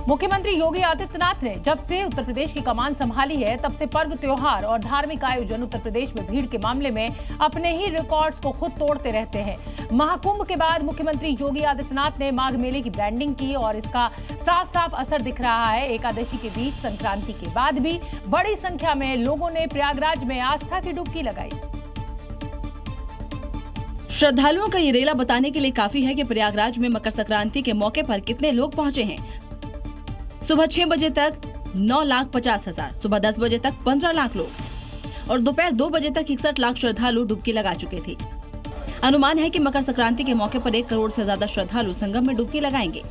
मुख्यमंत्री योगी आदित्यनाथ ने जब से उत्तर प्रदेश की कमान संभाली है तब से पर्व त्योहार और धार्मिक आयोजन उत्तर प्रदेश में भीड़ के मामले में अपने ही रिकॉर्ड्स को खुद तोड़ते रहते हैं। महाकुंभ के बाद मुख्यमंत्री योगी आदित्यनाथ ने माघ मेले की ब्रांडिंग की और इसका साफ साफ असर दिख रहा है। एकादशी के बीच संक्रांति के बाद भी बड़ी संख्या में लोगों ने प्रयागराज में आस्था की डुबकी लगाई। श्रद्धालुओं का ये रेला बताने के लिए काफी है कि प्रयागराज में मकर संक्रांति के मौके पर कितने लोग पहुंचे हैं। सुबह 6 बजे तक 9,50,000, सुबह 10 बजे तक 15 लाख लोग और दोपहर 2 बजे तक 61 लाख श्रद्धालु डुबकी लगा चुके थे। अनुमान है कि मकर संक्रांति के मौके पर 1 करोड़ से ज्यादा श्रद्धालु संगम में डुबकी लगाएंगे।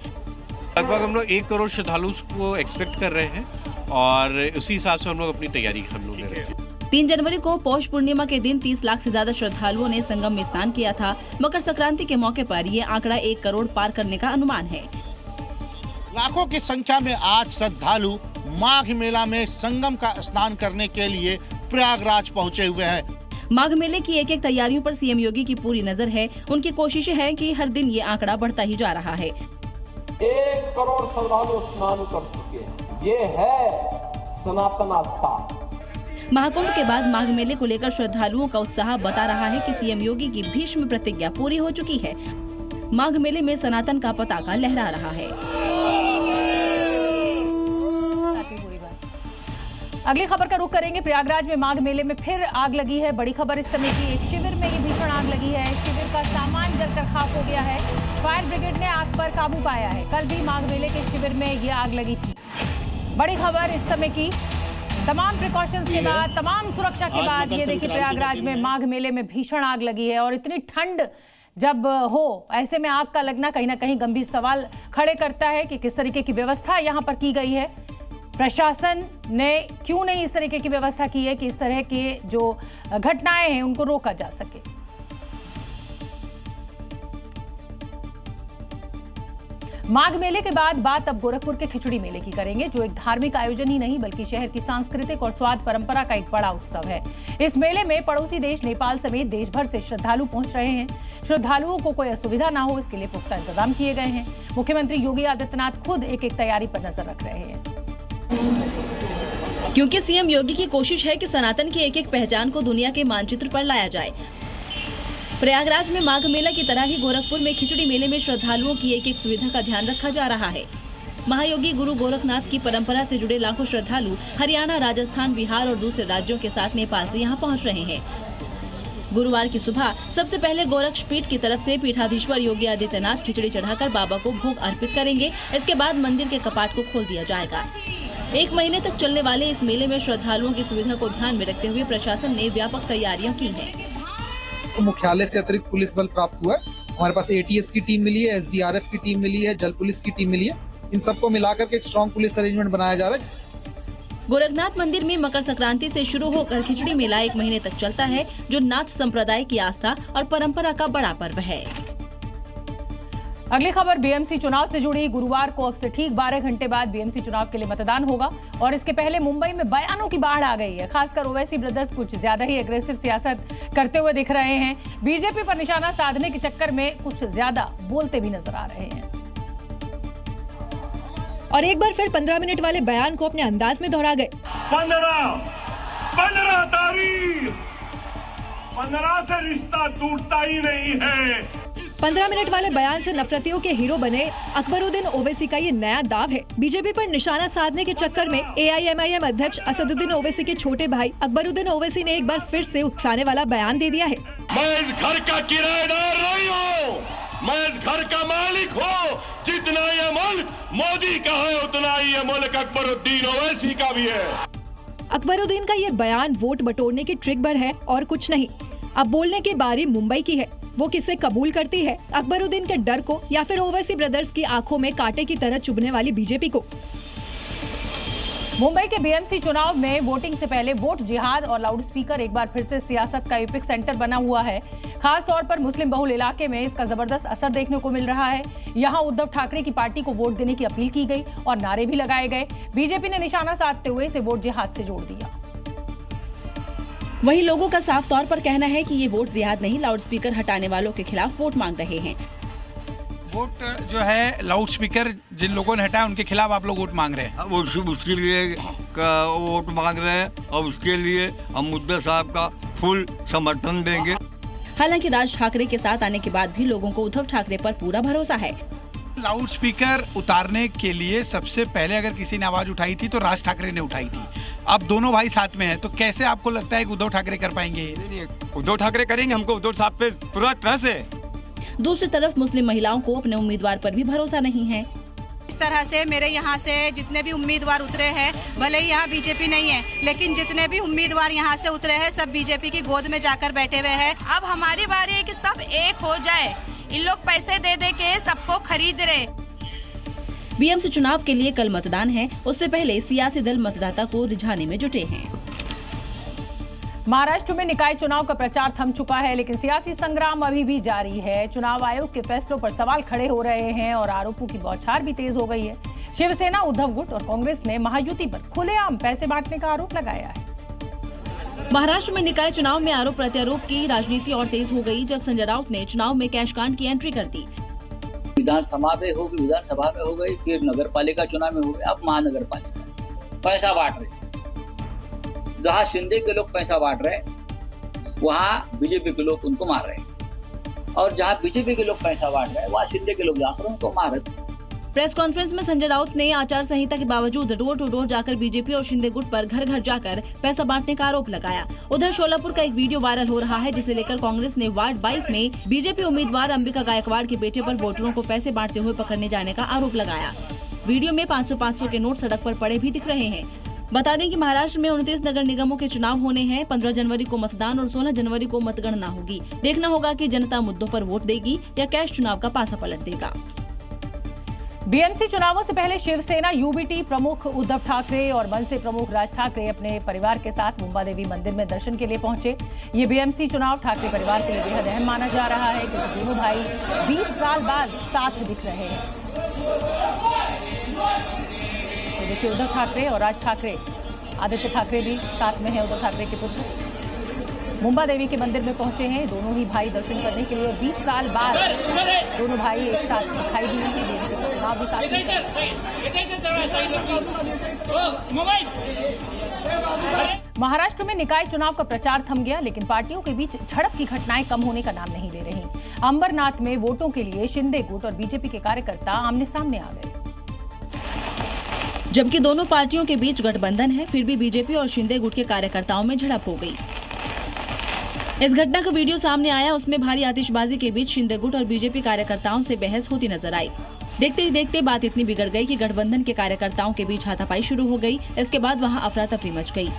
लगभग हम लोग 1 करोड़ श्रद्धालु को एक्सपेक्ट कर रहे हैं और उसी हिसाब से हम लोग अपनी तैयारी हम लोग ले रहे हैं। 3 जनवरी को पौष पूर्णिमा के दिन 30 लाख से ज्यादा श्रद्धालुओं ने संगम में स्नान किया था। मकर संक्रांति के मौके पर ये आंकड़ा 1 करोड़ पार करने का अनुमान है। लाखों की संख्या में आज श्रद्धालु माघ मेला में संगम का स्नान करने के लिए प्रयागराज पहुंचे हुए हैं। माघ मेले की एक तैयारियों पर सीएम योगी की पूरी नजर है। उनकी कोशिश है कि हर दिन ये आंकड़ा बढ़ता ही जा रहा है। 1 करोड़ श्रद्धालु स्नान कर चुके हैं। ये है सनातन आस्था। महाकुंभ के बाद माघ मेले को लेकर श्रद्धालुओं का उत्साह बता रहा है कि सीएम योगी की भीष्म प्रतिज्ञा पूरी हो चुकी है। माघ मेले में सनातन का पताका लहरा रहा है। अगली खबर का रुख करेंगे। प्रयागराज में माघ मेले में फिर आग लगी है। बड़ी खबर इस समय की, एक शिविर में ये भीषण आग लगी है। शिविर का सामान जलकर खाक हो गया है। फायर ब्रिगेड ने आग पर काबू पाया है। कल भी माघ मेले के शिविर में ये आग लगी थी। बड़ी खबर इस समय की, तमाम प्रिकॉशंस के बाद, तमाम सुरक्षा के बाद ये देखिए प्रयागराज में माघ मेले में भीषण आग लगी है। और इतनी ठंड जब हो, ऐसे में आग का लगना कहीं ना कहीं गंभीर सवाल खड़े करता है कि किस तरीके की व्यवस्था यहाँ पर की गई है। प्रशासन ने क्यों नहीं इस तरीके की व्यवस्था की है कि इस तरह के जो घटनाएं हैं उनको रोका जा सके। माघ मेले के बाद बात अब गोरखपुर के खिचड़ी मेले की करेंगे, जो एक धार्मिक आयोजन ही नहीं बल्कि शहर की सांस्कृतिक और स्वाद परंपरा का एक बड़ा उत्सव है। इस मेले में पड़ोसी देश नेपाल समेत देश भर से श्रद्धालु पहुंच रहे हैं। श्रद्धालुओं को कोई असुविधा ना हो, इसके लिए पुख्ता इंतजाम किए गए हैं। मुख्यमंत्री योगी आदित्यनाथ खुद एक तैयारी पर नजर रख रहे हैं। क्योंकि सीएम योगी की कोशिश है कि सनातन की एक पहचान को दुनिया के मानचित्र पर लाया जाए। प्रयागराज में माघ मेला की तरह ही गोरखपुर में खिचड़ी मेले में श्रद्धालुओं की एक सुविधा का ध्यान रखा जा रहा है। महायोगी गुरु गोरखनाथ की परंपरा से जुड़े लाखों श्रद्धालु हरियाणा, राजस्थान, बिहार और दूसरे राज्यों के साथ नेपाल से यहाँ पहुँच रहे हैं। गुरुवार की सुबह सबसे पहले गोरक्ष पीठ की तरफ से पीठाधीश्वर योगी आदित्यनाथ खिचड़ी चढ़ाकर बाबा को भोग अर्पित करेंगे। इसके बाद मंदिर के कपाट को खोल दिया जाएगा। 1 महीने तक चलने वाले इस मेले में श्रद्धालुओं की सुविधा को ध्यान में रखते हुए प्रशासन ने व्यापक तैयारियां की हैं। मुख्यालय से अतिरिक्त पुलिस बल प्राप्त हुआ है। हमारे पास ATS की टीम मिली है, SDRF की टीम मिली है, जल पुलिस की टीम मिली है। इन सबको मिलाकर के एक स्ट्रॉन्ग पुलिस अरेंजमेंट बनाया जा रहा है। गोरखनाथ मंदिर में मकर संक्रांति से शुरू होकर खिचड़ी मेला 1 महीने तक चलता है, जो नाथ संप्रदाय की आस्था और परंपरा का बड़ा पर्व है। अगली खबर BMC चुनाव से जुड़ी। गुरुवार को अब से ठीक 12 घंटे बाद BMC चुनाव के लिए मतदान होगा और इसके पहले मुंबई में बयानों की बाढ़ आ गई है। खासकर ओवैसी ब्रदर्स कुछ ज्यादा ही एग्रेसिव सियासत करते हुए दिख रहे हैं। बीजेपी पर निशाना साधने के चक्कर में कुछ ज्यादा बोलते भी नजर आ रहे हैं। और एक बार फिर 15 मिनट वाले बयान को अपने अंदाज में दोहरा गए। 15 तारीख 15 से रिश्ता टूटता ही नहीं है। 15 मिनट वाले बयान से नफरतियों के हीरो बने अकबरुद्दीन ओवैसी का ये नया दाव है। बीजेपी पर निशाना साधने के चक्कर में AIMIM अध्यक्ष असदुद्दीन ओवैसी के छोटे भाई अकबरुद्दीन ओवैसी ने एक बार फिर से उकसाने वाला बयान दे दिया है। मैं इस घर का किराएदार नहीं हूँ, मैं इस घर का मालिक हूँ। जितना ये मुल्क मोदी का है उतना ही ये मुल्क अकबरुद्दीन ओवैसी का भी है। अकबरुद्दीन का ये बयान वोट बटोरने की ट्रिक भर है और कुछ नहीं। अब बोलने की बारी मुंबई की है। वो किसे कबूल करती है, अकबरुद्दीन के डर को या फिर ओवैसी ब्रदर्स की आंखों में कांटे की तरह चुभने वाली बीजेपी को। मुंबई के BMC चुनाव में वोटिंग से पहले वोट जिहाद और लाउडस्पीकर एक बार फिर से सियासत का एपिक सेंटर बना हुआ है। खास तौर पर मुस्लिम बहुल इलाके में इसका जबरदस्त असर देखने को मिल रहा है। यहां उद्धव ठाकरे की पार्टी को वोट देने की अपील की गई और नारे भी लगाए गए। बीजेपी ने निशाना साधते हुए इसे वोट जिहाद से जोड़ दिया। वहीं लोगों का साफ तौर पर कहना है कि ये वोट जिहाद नहीं, लाउडस्पीकर हटाने वालों के खिलाफ वोट मांग रहे हैं। वोट जो है लाउड स्पीकर जिन लोगों ने हटाया उनके खिलाफ आप लोग वोट मांग रहे हैं। उसके लिए वोट मांग रहे हैं और उसके लिए हम मुद्दा साहब का फुल समर्थन देंगे। हालांकि राज ठाकरे के साथ आने के बाद भी लोगों को उद्धव ठाकरे पर पूरा भरोसा है। लाउड स्पीकर उतारने के लिए सबसे पहले अगर किसी ने आवाज उठाई थी तो राज ठाकरे ने उठाई थी। अब दोनों भाई साथ में हैं, तो कैसे आपको लगता है कि उद्धव ठाकरे कर पाएंगे? उद्धव ठाकरे करेंगे, हमको उद्धव साहब पे पूरा ट्रस्ट है। दूसरी तरफ मुस्लिम महिलाओं को अपने उम्मीदवार पर भी भरोसा नहीं है। इस तरह से मेरे यहाँ से जितने भी उम्मीदवार उतरे हैं, भले ही यहाँ बीजेपी नहीं है, लेकिन जितने भी उम्मीदवार यहाँ से उतरे हैं सब बीजेपी की गोद में जाकर बैठे हुए हैं। अब हमारी बारी है कि सब एक हो जाए। इन लोग पैसे दे दे के सबको खरीद रहे। बीएमसी चुनाव के लिए कल मतदान है, उससे पहले सियासी दल मतदाता को रिझाने में जुटे हैं। महाराष्ट्र में निकाय चुनाव का प्रचार थम चुका है, लेकिन सियासी संग्राम अभी भी जारी है। चुनाव आयोग के फैसलों पर सवाल खड़े हो रहे हैं और आरोपों की बौछार भी तेज हो गई है। शिवसेना, उद्धव गुट और कांग्रेस ने महायुति पर खुलेआम पैसे बांटने का आरोप लगाया है। महाराष्ट्र में निकाय चुनाव में आरोप प्रत्यारोप की राजनीति और तेज हो गई जब संजय राउत ने चुनाव में कैश कांड की एंट्री कर दी। विधानसभा में होगी, विधानसभा में हो गई, फिर नगर पालिका चुनाव में हो गई, अब महानगर पालिका पैसा बांट रहे। जहाँ शिंदे के लोग पैसा बांट रहे वहाँ बीजेपी के लोग उनको मार रहे, और जहाँ बीजेपी के लोग पैसा बांट रहे वहाँ शिंदे के लोग जाकर उनको मार रहे। प्रेस कॉन्फ्रेंस में संजय राउत ने आचार संहिता के बावजूद डोर टू डोर जाकर बीजेपी और शिंदे गुट पर घर घर जाकर पैसा बांटने का आरोप लगाया। उधर शोलापुर का एक वीडियो वायरल हो रहा है, जिसे लेकर कांग्रेस ने वार्ड 22 में बीजेपी उम्मीदवार अंबिका गायकवाड़ के बेटे पर वोटरों को पैसे बांटते हुए पकड़ने जाने का आरोप लगाया। वीडियो में 500-500 के नोट सड़क पर पड़े भी दिख रहे हैं। बता दें कि महाराष्ट्र में 29 नगर निगमों के चुनाव होने हैं। 15 जनवरी को मतदान और 16 जनवरी को मतगणना होगी। देखना होगा कि जनता मुद्दों पर वोट देगी या कैश चुनाव का पासा पलट देगा। बीएमसी चुनावों से पहले शिवसेना यूबीटी प्रमुख उद्धव ठाकरे और मनसे प्रमुख राज ठाकरे अपने परिवार के साथ मुंबा देवी मंदिर में दर्शन के लिए पहुंचे। ये बीएमसी चुनाव ठाकरे परिवार के लिए बेहद अहम माना जा रहा है, क्योंकि दोनों भाई 20 साल बाद साथ दिख रहे हैं। तो देखिए, उद्धव ठाकरे और राज ठाकरे, आदित्य ठाकरे भी साथ में है, उद्धव ठाकरे के पुत्र मुंबा देवी के मंदिर में पहुंचे हैं। दोनों ही भाई दर्शन करने के लिए 20 साल बाद दोनों भाई एक साथ दिखाई दिए हैं। बीएमसी का चुनाव भी साथ महाराष्ट्र में निकाय चुनाव का प्रचार थम गया, लेकिन पार्टियों के बीच झड़प की घटनाएं कम होने का नाम नहीं ले रही। अंबरनाथ में वोटों के लिए शिंदे गुट और बीजेपी के कार्यकर्ता आमने सामने आ गए। जबकि दोनों पार्टियों के बीच गठबंधन है, फिर भी बीजेपी और शिंदे गुट के कार्यकर्ताओं में झड़प हो गई। इस घटना का वीडियो सामने आया, उसमें भारी आतिशबाजी के बीच शिंदे गुट और बीजेपी कार्यकर्ताओं से बहस होती नजर आई। देखते ही देखते बात इतनी बिगड़ गई कि गठबंधन के कार्यकर्ताओं के बीच हाथापाई शुरू हो गई। इसके बाद वहां अफरा तफरी मच गई।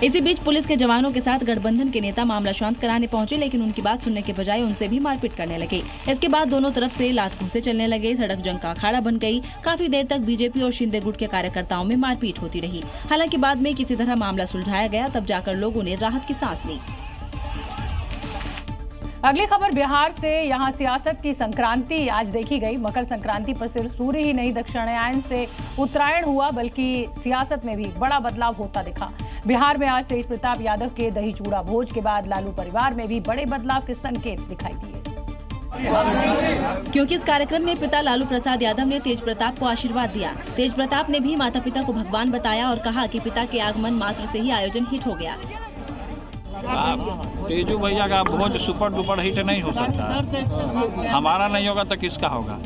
इसी बीच पुलिस के जवानों के साथ गठबंधन के नेता मामला शांत कराने पहुंचे, लेकिन उनकी बात सुनने के बजाय उनसे भी मारपीट करने लगे। इसके बाद दोनों तरफ से लात घूंसे चलने लगे। सड़क जंग का अखाड़ा बन गई। काफी देर तक बीजेपी और शिंदे गुट के कार्यकर्ताओं में मारपीट होती रही। हालांकि बाद में किसी तरह मामला सुलझाया गया, तब जाकर लोगों ने राहत की सांस ली। अगली खबर बिहार से। यहाँ सियासत की संक्रांति आज देखी गई। मकर संक्रांति पर सिर्फ सूर्य ही नहीं, दक्षिणायन से उत्तरायण हुआ, बल्कि सियासत में भी बड़ा बदलाव होता दिखा। बिहार में आज तेज प्रताप यादव के दही चूड़ा भोज के बाद लालू परिवार में भी बड़े बदलाव के संकेत दिखाई दिए, क्योंकि इस कार्यक्रम में पिता लालू प्रसाद यादव ने तेज प्रताप को आशीर्वाद दिया। तेज प्रताप ने भी माता पिता को भगवान बताया और कहा कि पिता के आगमन मात्र से ही आयोजन हिट हो गया। तेजू भैया का भोज सुपर डुपर हिट नहीं हो सकता, हमारा नहीं होगा तो किसका होगा।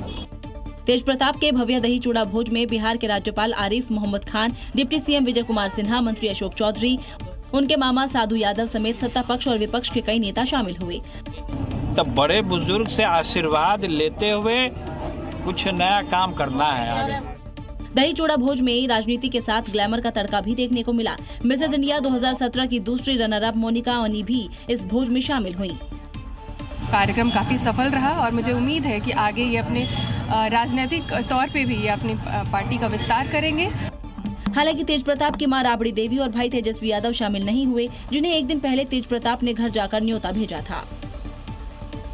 तेज प्रताप के भव्य दही चूड़ा भोज में बिहार के राज्यपाल आरिफ मोहम्मद खान, डिप्टी सीएम विजय कुमार सिन्हा, मंत्री अशोक चौधरी, उनके मामा साधु यादव समेत सत्ता पक्ष और विपक्ष के कई नेता शामिल हुए। तब बड़े बुजुर्ग से आशीर्वाद लेते हुए कुछ नया काम करना है आगे। दही चूड़ा भोज में राजनीति के साथ ग्लैमर का तड़का भी देखने को मिला। मिसेज इंडिया 2017 की दूसरी रनर अप मोनिका अनी भी इस भोज में शामिल हुई। कार्यक्रम काफी सफल रहा और मुझे उम्मीद है कि आगे ये अपने राजनीतिक तौर पे भी ये अपनी पार्टी का विस्तार करेंगे। हालांकि तेज प्रताप की मां राबड़ी देवी और भाई तेजस्वी यादव शामिल नहीं हुए, जिन्हें एक दिन पहले तेज प्रताप ने घर जाकर न्योता भेजा था।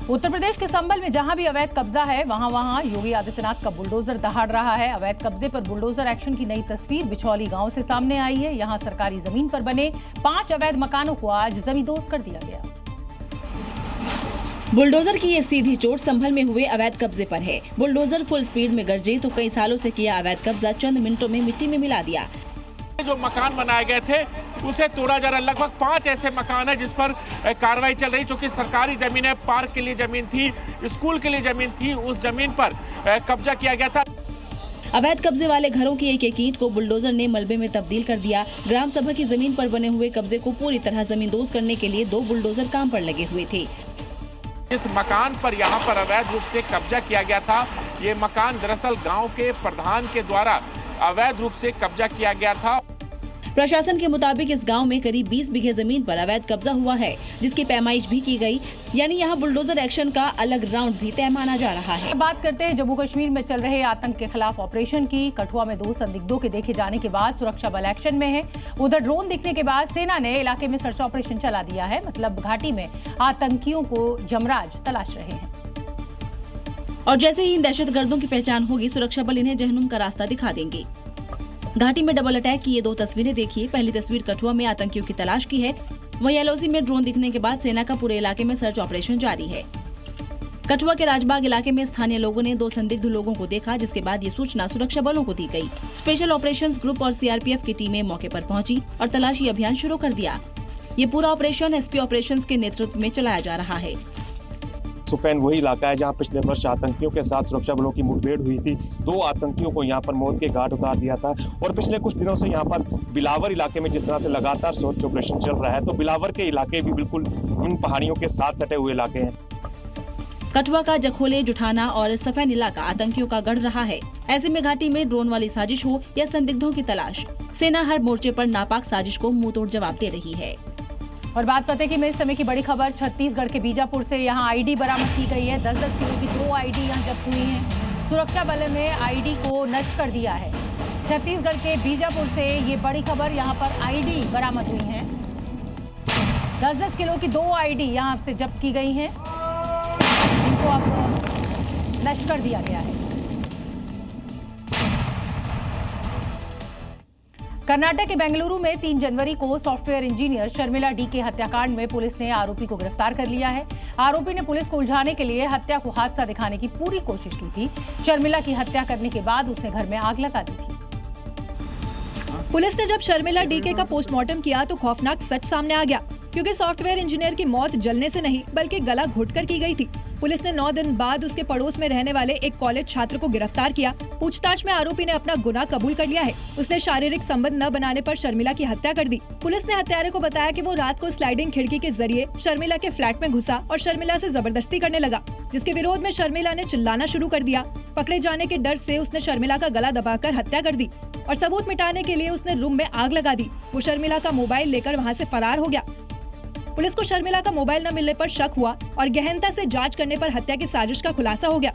उत्तर प्रदेश के संभल में जहां भी अवैध कब्जा है, वहां योगी आदित्यनाथ का बुलडोजर दहाड़ रहा है। अवैध कब्जे पर बुलडोजर एक्शन की नई तस्वीर बिछौली गांव से सामने आई है। यहां सरकारी जमीन पर बने 5 अवैध मकानों को आज जमींदोज कर दिया गया। बुलडोजर की ये सीधी चोट संभल में हुए अवैध कब्जे पर है। बुलडोजर फुल स्पीड में गरजे तो कई सालों से किया अवैध कब्जा चंद मिनटों में मिट्टी में मिला दिया। जो मकान बनाए गए थे उसे तोड़ा जा रहा है। लगभग 5 ऐसे मकान है जिस पर कार्रवाई चल रही, जो कि सरकारी जमीन है, पार्क के लिए जमीन थी, स्कूल के लिए जमीन थी, उस जमीन पर कब्जा किया गया था। अवैध कब्जे वाले घरों की एक एक ईंट को बुलडोजर ने मलबे में तब्दील कर दिया। ग्राम सभा की जमीन पर बने हुए कब्जे को पूरी तरह जमींदोज करने के लिए 2 बुलडोजर काम पर लगे हुए थे। इस मकान पर यहाँ पर अवैध रूप से कब्जा किया गया था। ये मकान दरअसल गांव के प्रधान के द्वारा अवैध रूप से कब्जा किया गया था। प्रशासन के मुताबिक इस गांव में करीब 20 बीघे जमीन पर अवैध कब्जा हुआ है, जिसकी पैमाइश भी की गई, यानी यहां बुलडोजर एक्शन का अलग राउंड भी तय माना जा रहा है। बात करते हैं जम्मू कश्मीर में चल रहे आतंक के खिलाफ ऑपरेशन की। कठुआ में 2 संदिग्धों के देखे जाने के बाद सुरक्षा बल एक्शन में है। उधर ड्रोन दिखने के बाद सेना ने इलाके में सर्च ऑपरेशन चला दिया है। मतलब घाटी में आतंकियों को जमराज तलाश रहे हैं। और जैसे ही इन दहशतगर्दों की पहचान होगी, सुरक्षा बल इन्हें जहन्नुम का रास्ता दिखा देंगे। घाटी में डबल अटैक की ये 2 तस्वीरें देखिए। पहली तस्वीर कठुआ में आतंकियों की तलाश की है, वहीं एलओसी में ड्रोन दिखने के बाद सेना का पूरे इलाके में सर्च ऑपरेशन जारी है। कठुआ के राजबाग इलाके में स्थानीय लोगों ने 2 संदिग्ध लोगों को देखा, जिसके बाद ये सूचना सुरक्षा बलों को दी गई। स्पेशल ऑपरेशंस ग्रुप और सीआरपीएफ की टीमें मौके पर पहुंची और तलाशी अभियान शुरू कर दिया। ये पूरा ऑपरेशन एसपी ऑपरेशंस के नेतृत्व में चलाया जा रहा है। सुफैन वही इलाका है जहां पिछले वर्ष आतंकियों के साथ सुरक्षा बलों की मुठभेड़ हुई थी। 2 आतंकियों को यहां पर मौत के घाट उतार दिया था और पिछले कुछ दिनों से यहां पर बिलावर इलाके में जिस तरह से लगातार सर्च ऑपरेशन चल रहा है, तो बिलावर के इलाके भी बिल्कुल इन पहाड़ियों के साथ सटे हुए इलाके हैं। कठुआ का जखोले, जुठाना और सफैन इलाका आतंकियों का गढ़ रहा है। ऐसे में घाटी में ड्रोन वाली साजिश हो या संदिग्धों की तलाश, सेना हर मोर्चे पर नापाक साजिश को मुंह तोड़ जवाब दे रही है। और बात पते की में इस समय की बड़ी खबर, छत्तीसगढ़ के बीजापुर से यहाँ आईडी बरामद की गई है। 10-10 किलो की 2 आईडी यहाँ जब्त हुई हैं। सुरक्षा बल ने आईडी को नष्ट कर दिया है। छत्तीसगढ़ के बीजापुर से ये बड़ी खबर, यहाँ पर आईडी बरामद हुई हैं। 10-10 किलो की 2 आईडी यहाँ से जब्त की गई हैं, इनको अब नष्ट कर दिया गया है। कर्नाटक के बेंगलुरु में 3 जनवरी को सॉफ्टवेयर इंजीनियर शर्मिला डी के हत्याकांड में पुलिस ने आरोपी को गिरफ्तार कर लिया है। आरोपी ने पुलिस को उलझाने के लिए हत्या को हादसा दिखाने की पूरी कोशिश की थी। शर्मिला की हत्या करने के बाद उसने घर में आग लगा दी थी। पुलिस ने जब शर्मिला डीके का पोस्टमार्टम किया तो खौफनाक सच सामने आ गया, क्योंकि सॉफ्टवेयर इंजीनियर की मौत जलने से नहीं बल्कि गला घोटकर की गई थी। पुलिस ने 9 दिन बाद उसके पड़ोस में रहने वाले एक कॉलेज छात्र को गिरफ्तार किया। पूछताछ में आरोपी ने अपना गुनाह कबूल कर लिया है। उसने शारीरिक संबंध न बनाने पर शर्मिला की हत्या कर दी। पुलिस ने हत्यारे को बताया कि वो रात को स्लाइडिंग खिड़की के जरिए शर्मिला के फ्लैट में घुसा और शर्मिला से जबरदस्ती करने लगा, जिसके विरोध में शर्मिला ने चिल्लाना शुरू कर दिया। पकड़े जाने के डर से उसने शर्मिला का गला दबाकर हत्या कर दी और सबूत मिटाने के लिए उसने रूम में आग लगा दी। वो शर्मिला का मोबाइल लेकर वहाँ से फरार हो गया। पुलिस को शर्मिला का मोबाइल न मिलने पर शक हुआ और गहनता से जांच करने पर हत्या की साजिश का खुलासा हो गया।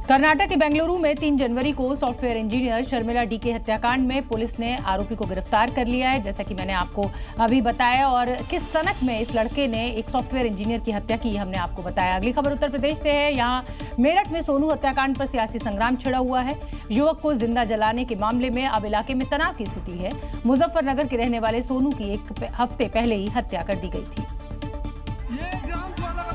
कर्नाटक के बेंगलुरु में 3 जनवरी को सॉफ्टवेयर इंजीनियर शर्मिला डी के हत्याकांड में पुलिस ने आरोपी को गिरफ्तार कर लिया है, जैसा कि मैंने आपको अभी बताया। और किस सनक में इस लड़के ने एक सॉफ्टवेयर इंजीनियर की हत्या की, हमने आपको बताया। अगली खबर उत्तर प्रदेश से है। यहाँ मेरठ में सोनू हत्याकांड पर सियासी संग्राम छिड़ा हुआ है। युवक को जिंदा जलाने के मामले में अब इलाके में तनाव की स्थिति है। मुजफ्फरनगर के रहने वाले सोनू की 1 हफ्ते पहले ही हत्या कर दी गई थी।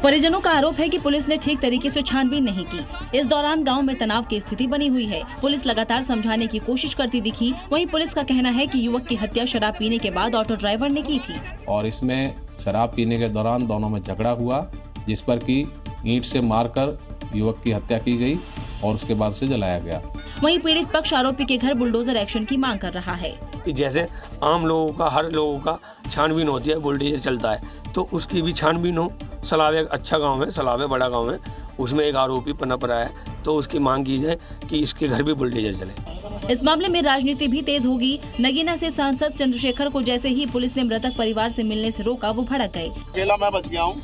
परिजनों का आरोप है कि पुलिस ने ठीक तरीके से छानबीन नहीं की। इस दौरान गांव में तनाव की स्थिति बनी हुई है। पुलिस लगातार समझाने की कोशिश करती दिखी। वहीं पुलिस का कहना है कि युवक की हत्या शराब पीने के बाद ऑटो ड्राइवर ने की थी और इसमें शराब पीने के दौरान दोनों में झगड़ा हुआ, जिस पर कि ईंट से मारकर युवक की हत्या की गई और उसके बाद उसे जलाया गया। वहीं पीड़ित पक्ष आरोपी के घर बुलडोजर एक्शन की मांग कर रहा है। जैसे आम लोगों का, हर लोगों का छानबीन होती है, बुलडोजर चलता है, तो उसकी भी छानबीन हो। सलाब एक अच्छा गांव है, सलाब है बड़ा गांव है, उसमें एक आरोपी पनप रहा है, तो उसकी मांग की जाए कि इसके घर भी बुलडोजर चले। इस मामले में राजनीति भी तेज होगी। नगीना से सांसद चंद्रशेखर को जैसे ही पुलिस ने मृतक परिवार से मिलने से रोका, वो भड़क गए। अकेला मैं बच गया हूँ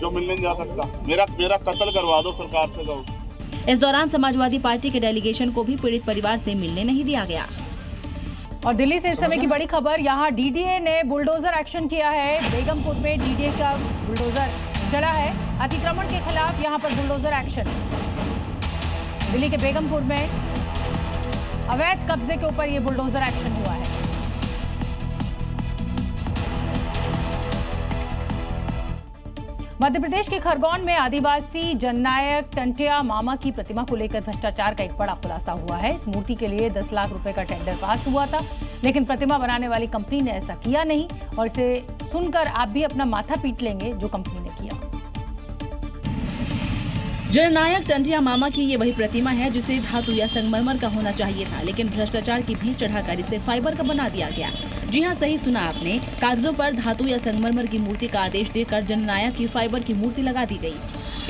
जो मिलने नहीं जा सकता, मेरा कत्ल करवा दो सरकार से कहो। इस दौरान समाजवादी पार्टी के डेलीगेशन को भी पीड़ित परिवार से मिलने नहीं दिया गया। और दिल्ली से इस समय की बड़ी खबर, यहाँ डीडीए ने बुलडोजर एक्शन किया है। बेगमपुर में डीडीए का बुलडोजर चला है। अतिक्रमण के खिलाफ यहाँ पर बुलडोजर एक्शन। दिल्ली के बेगमपुर में अवैध कब्जे के ऊपर ये बुलडोजर एक्शन हुआ है। मध्य प्रदेश के खरगोन में आदिवासी जननायक टंटिया मामा की प्रतिमा को लेकर भ्रष्टाचार का एक बड़ा खुलासा हुआ है। इस मूर्ति के लिए 10 लाख रुपए का टेंडर पास हुआ था, लेकिन प्रतिमा बनाने वाली कंपनी ने ऐसा किया नहीं और इसे सुनकर आप भी अपना माथा पीट लेंगे जो कंपनी ने किया। जननायक टंटिया मामा की ये वही प्रतिमा है जिसे धातु या संगमरमर का होना चाहिए था, लेकिन भ्रष्टाचार की भीड़ चढ़ाकर इसे फाइबर का बना दिया गया। जी हाँ, सही सुना आपने, कागजों पर धातु या संगमरमर की मूर्ति का आदेश देकर जननायक की फाइबर की मूर्ति लगा दी गई।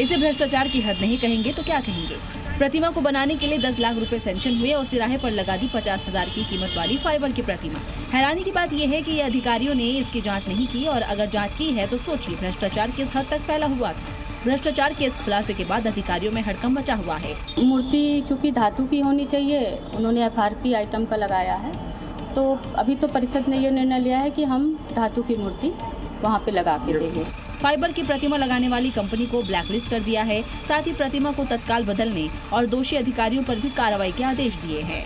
इसे भ्रष्टाचार की हद नहीं कहेंगे तो क्या कहेंगे। प्रतिमा को बनाने के लिए 10 लाख रुपए सैंक्शन हुए और तिराहे पर लगा दी 50,000 की कीमत वाली फाइबर की प्रतिमा। हैरानी की बात यह है कि ये अधिकारियों ने इसकी जांच नहीं की, और अगर जांच की है तो सोचिए भ्रष्टाचार किस हद तक फैला हुआ था। भ्रष्टाचार के इस खुलासे के बाद अधिकारियों में हड़कंप मचा हुआ है। मूर्ति चूंकि धातु की होनी चाहिए, उन्होंने FRP आइटम का लगाया है, तो अभी तो परिषद ने ये निर्णय लिया है कि हम धातु की मूर्ति वहाँ पे लगा के देंगे। फाइबर की प्रतिमा लगाने वाली कंपनी को ब्लैकलिस्ट कर दिया है, साथ ही प्रतिमा को तत्काल बदलने और दोषी अधिकारियों पर भी कार्रवाई के आदेश दिए हैं।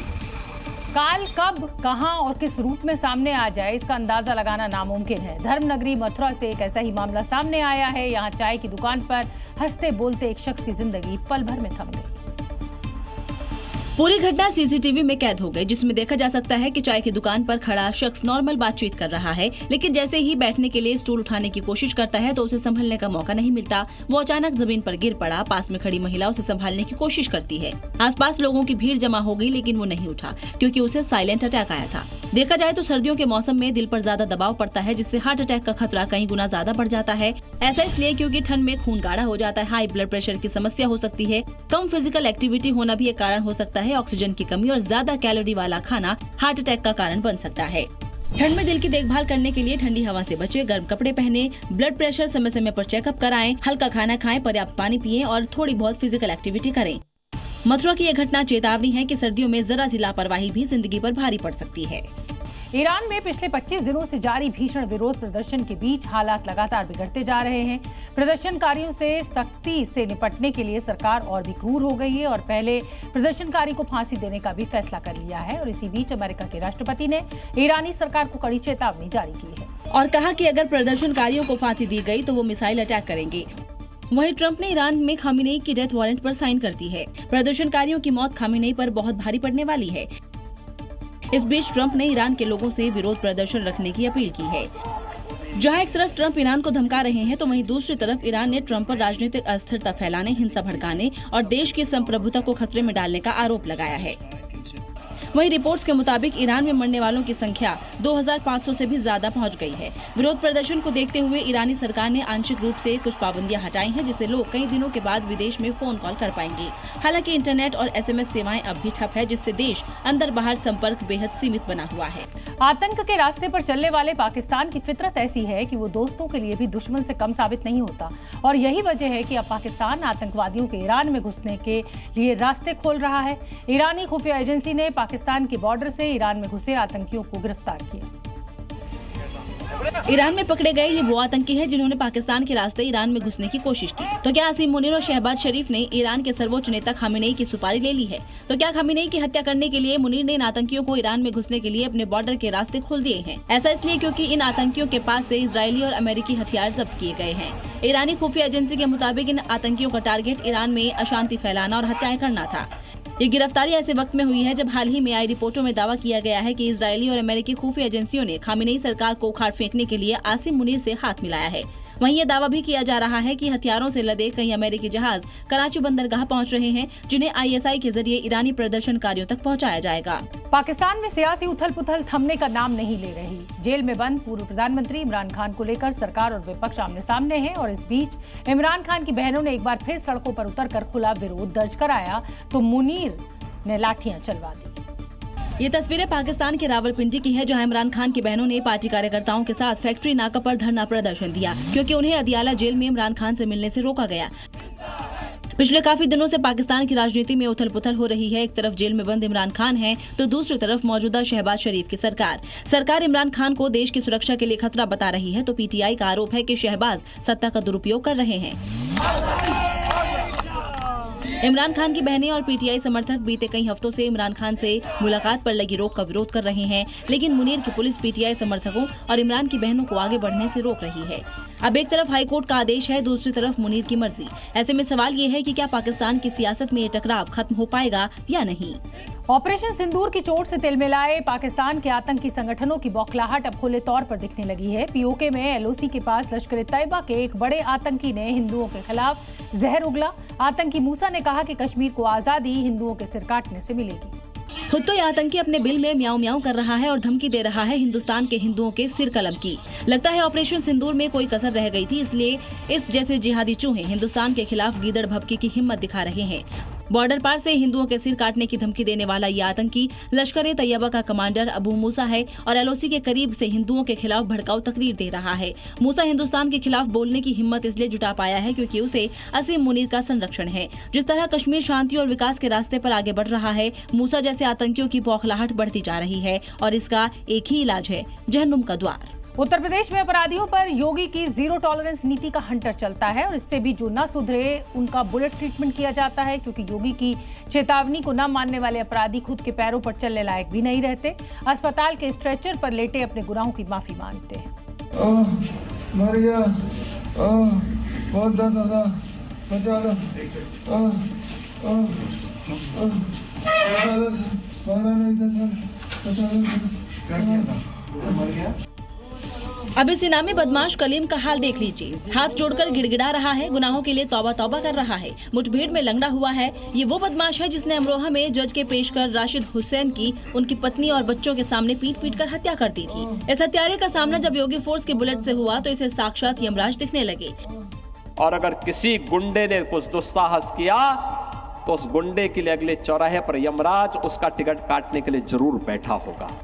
काल कब, कहां और किस रूप में सामने आ जाए, इसका अंदाजा लगाना नामुमकिन है। धर्मनगरी मथुरा से एक ऐसा ही मामला सामने आया है। यहां चाय की दुकान पर हंसते बोलते एक शख्स की जिंदगी पल भर में थम गई। पूरी घटना सीसीटीवी में कैद हो गई, जिसमें देखा जा सकता है कि चाय की दुकान पर खड़ा शख्स नॉर्मल बातचीत कर रहा है, लेकिन जैसे ही बैठने के लिए स्टूल उठाने की कोशिश करता है तो उसे संभलने का मौका नहीं मिलता। वो अचानक जमीन पर गिर पड़ा। पास में खड़ी महिला उसे संभालने की कोशिश करती है। आसपास लोगों की भीड़ जमा हो गई, लेकिन वो नहीं उठा क्योंकि उसे साइलेंट अटैक आया था। देखा जाए तो सर्दियों के मौसम में दिल पर ज्यादा दबाव पड़ता है, जिससे हार्ट अटैक का खतरा कई गुना ज्यादा बढ़ जाता है। ऐसा इसलिए क्योंकि ठंड में खून गाढ़ा हो जाता है, हाई ब्लड प्रेशर की समस्या हो सकती है, कम फिजिकल एक्टिविटी होना भी एक कारण हो सकता है, ऑक्सीजन की कमी और ज्यादा कैलोरी वाला खाना हार्ट अटैक का कारण बन सकता है। ठंड में दिल की देखभाल करने के लिए ठंडी हवा से बचे, गर्म कपड़े पहने, ब्लड प्रेशर समय समय पर चेकअप कराएं, हल्का खाना खाएं, पर्याप्त पानी पिएं और थोड़ी बहुत फिजिकल एक्टिविटी करें। मथुरा की यह घटना चेतावनी है कि सर्दियों में जरा सी लापरवाही भी जिंदगी पर भारी पड़ सकती है। ईरान में पिछले 25 दिनों से जारी भीषण विरोध प्रदर्शन के बीच हालात लगातार बिगड़ते जा रहे हैं। प्रदर्शनकारियों से सख्ती से निपटने के लिए सरकार और भी क्रूर हो गई है और पहले प्रदर्शनकारी को फांसी देने का भी फैसला कर लिया है। और इसी बीच अमेरिका के राष्ट्रपति ने ईरानी सरकार को कड़ी चेतावनी जारी की है और कहा कि अगर प्रदर्शनकारियों को फांसी दी गई तो वो मिसाइल अटैक करेंगे। वहीं ट्रंप ने ईरान में खामेनेई की डेथ वारंट पर साइन कर दी है। प्रदर्शनकारियों की मौत खामेनेई पर बहुत भारी पड़ने वाली है। इस बीच ट्रंप ने ईरान के लोगों से विरोध प्रदर्शन रखने की अपील की है। जहां एक तरफ ट्रंप ईरान को धमका रहे हैं तो वहीं दूसरी तरफ ईरान ने ट्रंप पर राजनीतिक अस्थिरता फैलाने, हिंसा भड़काने और देश की संप्रभुता को खतरे में डालने का आरोप लगाया है। वहीं रिपोर्ट्स के मुताबिक ईरान में मरने वालों की संख्या 2500 से भी ज्यादा पहुंच गई है। विरोध प्रदर्शन को देखते हुए ईरानी सरकार ने आंशिक रूप से कुछ पाबंदियां हटाई हैं, जिससे लोग कई दिनों के बाद विदेश में फोन कॉल कर पाएंगे। हालांकि इंटरनेट और SMS सेवाएं अब भी ठप है, जिससे देश अंदर बाहर संपर्क बेहद सीमित बना हुआ है। आतंक के रास्ते पर चलने वाले पाकिस्तान की फितरत ऐसी है कि वो दोस्तों के लिए भी दुश्मन से कम साबित नहीं होता और यही वजह है कि अब पाकिस्तान आतंकवादियों के ईरान में घुसने के लिए रास्ते खोल रहा है। ईरानी खुफिया एजेंसी ने पाकिस्तान के बॉर्डर से ईरान में घुसे आतंकियों को गिरफ्तार किया। ईरान में पकड़े गए ये वो आतंकी हैं जिन्होंने पाकिस्तान के रास्ते ईरान में घुसने की कोशिश की। तो क्या असीम मुनीर और शहबाज शरीफ ने ईरान के सर्वोच्च नेता खामेनेई की सुपारी ले ली है? तो क्या खामेनेई की हत्या करने के लिए मुनीर ने इन आतंकियों को ईरान में घुसने के लिए अपने बॉर्डर के रास्ते खोल दिए हैं? ऐसा इसलिए क्योंकि इन आतंकियों के पास से इजरायली और अमेरिकी हथियार जब्त किए गए हैं। ईरानी खुफिया एजेंसी के मुताबिक इन आतंकियों का टारगेट ईरान में अशांति फैलाना और हत्याएं करना था। ये गिरफ्तारी ऐसे वक्त में हुई है जब हाल ही में आई रिपोर्टों में दावा किया गया है कि इजरायली और अमेरिकी खुफिया एजेंसियों ने खामेनेई सरकार को उखाड़ फेंकने के लिए आसिम मुनीर से हाथ मिलाया है। वहीं ये दावा भी किया जा रहा है कि हथियारों से लदे कई अमेरिकी जहाज कराची बंदरगाह पहुंच रहे हैं, जिन्हें ISI के जरिए ईरानी प्रदर्शनकारियों तक पहुंचाया जाएगा। पाकिस्तान में सियासी उथल-पुथल थमने का नाम नहीं ले रही। जेल में बंद पूर्व प्रधानमंत्री इमरान खान को लेकर सरकार और विपक्ष आमने सामने हैं और इस बीच इमरान खान की बहनों ने एक बार फिर सड़कों पर उतरकर खुला विरोध दर्ज कराया तो मुनीर ने लाठियां चलवा दी। ये तस्वीरें पाकिस्तान के रावलपिंडी की है, जहां इमरान खान की बहनों ने पार्टी कार्यकर्ताओं के साथ फैक्ट्री नाका पर धरना प्रदर्शन दिया क्योंकि उन्हें अदियाला जेल में इमरान खान से मिलने से रोका गया। पिछले काफी दिनों से पाकिस्तान की राजनीति में उथल-पुथल हो रही है। एक तरफ जेल में बंद इमरान खान है तो दूसरी तरफ मौजूदा शहबाज शरीफ की सरकार इमरान खान को देश की सुरक्षा के लिए खतरा बता रही है। तो PTI का आरोप है कि शहबाज सत्ता का दुरुपयोग कर रहे हैं। इमरान खान की बहनें और पीटीआई समर्थक बीते कई हफ्तों से इमरान खान से मुलाकात पर लगी रोक का विरोध कर रहे हैं, लेकिन मुनीर की पुलिस पीटीआई समर्थकों और इमरान की बहनों को आगे बढ़ने से रोक रही है। अब एक तरफ हाईकोर्ट का आदेश है, दूसरी तरफ मुनीर की मर्जी। ऐसे में सवाल ये है कि क्या पाकिस्तान की सियासत में ये टकराव खत्म हो पाएगा या नहीं। ऑपरेशन सिंदूर की चोट से तिलमिलाए पाकिस्तान के आतंकी संगठनों की बौखलाहट अब खुले तौर पर दिखने लगी है। पीओके में एलओसी के पास लश्कर-ए-तैयबा के एक बड़े आतंकी ने हिंदुओं के खिलाफ जहर उगला। आतंकी मूसा ने कहा कि कश्मीर को आजादी हिंदुओं के सिर काटने से मिलेगी। खुद तो यह आतंकी अपने बिल में म्याऊं म्याऊं कर रहा है और धमकी दे रहा है हिंदुस्तान के हिंदुओं के सिर कलम की। लगता है ऑपरेशन सिंदूर में कोई कसर रह गई थी, इसलिए इस जैसे जिहादी चूहे हिंदुस्तान के खिलाफ गीदड़ भभकी की हिम्मत दिखा रहे हैं। बॉर्डर पार से हिंदुओं के सिर काटने की धमकी देने वाला ये आतंकी लश्कर-ए-तैयबा का कमांडर अबू मूसा है और एलओसी के करीब से हिंदुओं के खिलाफ भड़काऊ तकरीर दे रहा है। मूसा हिंदुस्तान के खिलाफ बोलने की हिम्मत इसलिए जुटा पाया है क्योंकि उसे असीम मुनीर का संरक्षण है। जिस तरह कश्मीर शांति और विकास के रास्ते पर आगे बढ़ रहा है, मूसा जैसे आतंकियों की बौखलाहट बढ़ती जा रही है और इसका एक ही इलाज है, जहन्नुम का द्वार। उत्तर प्रदेश में अपराधियों पर योगी की जीरो टॉलरेंस नीति का हंटर चलता है और इससे भी जो न सुधरे उनका बुलेट ट्रीटमेंट किया जाता है, क्योंकि योगी की चेतावनी को न मानने वाले अपराधी खुद के पैरों पर चलने लायक भी नहीं रहते। अस्पताल के स्ट्रेचर पर लेटे अपने गुनाहों की माफी मांगते हैं। मर गया, बहुत दर्द हो रहा, बचा लो। अब इस इनामी बदमाश कलीम का हाल देख लीजिए। हाथ जोड़कर गिड़गिड़ा रहा है, गुनाहों के लिए तौबा तौबा कर रहा है, मुठभेड़ में लंगड़ा हुआ है। ये वो बदमाश है जिसने अमरोहा में जज के पेश कर राशिद हुसैन की उनकी पत्नी और बच्चों के सामने पीट पीट कर हत्या कर दी थी। इस हत्यारे का सामना जब योगी फोर्स के बुलेट से हुआ तो इसे साक्षात यमराज दिखने लगे। और अगर किसी गुंडे ने कुछ दुस्साहस किया तो उस गुंडे के लिए अगले चौराहे पर यमराज उसका टिकट काटने के लिए जरूर बैठा होगा।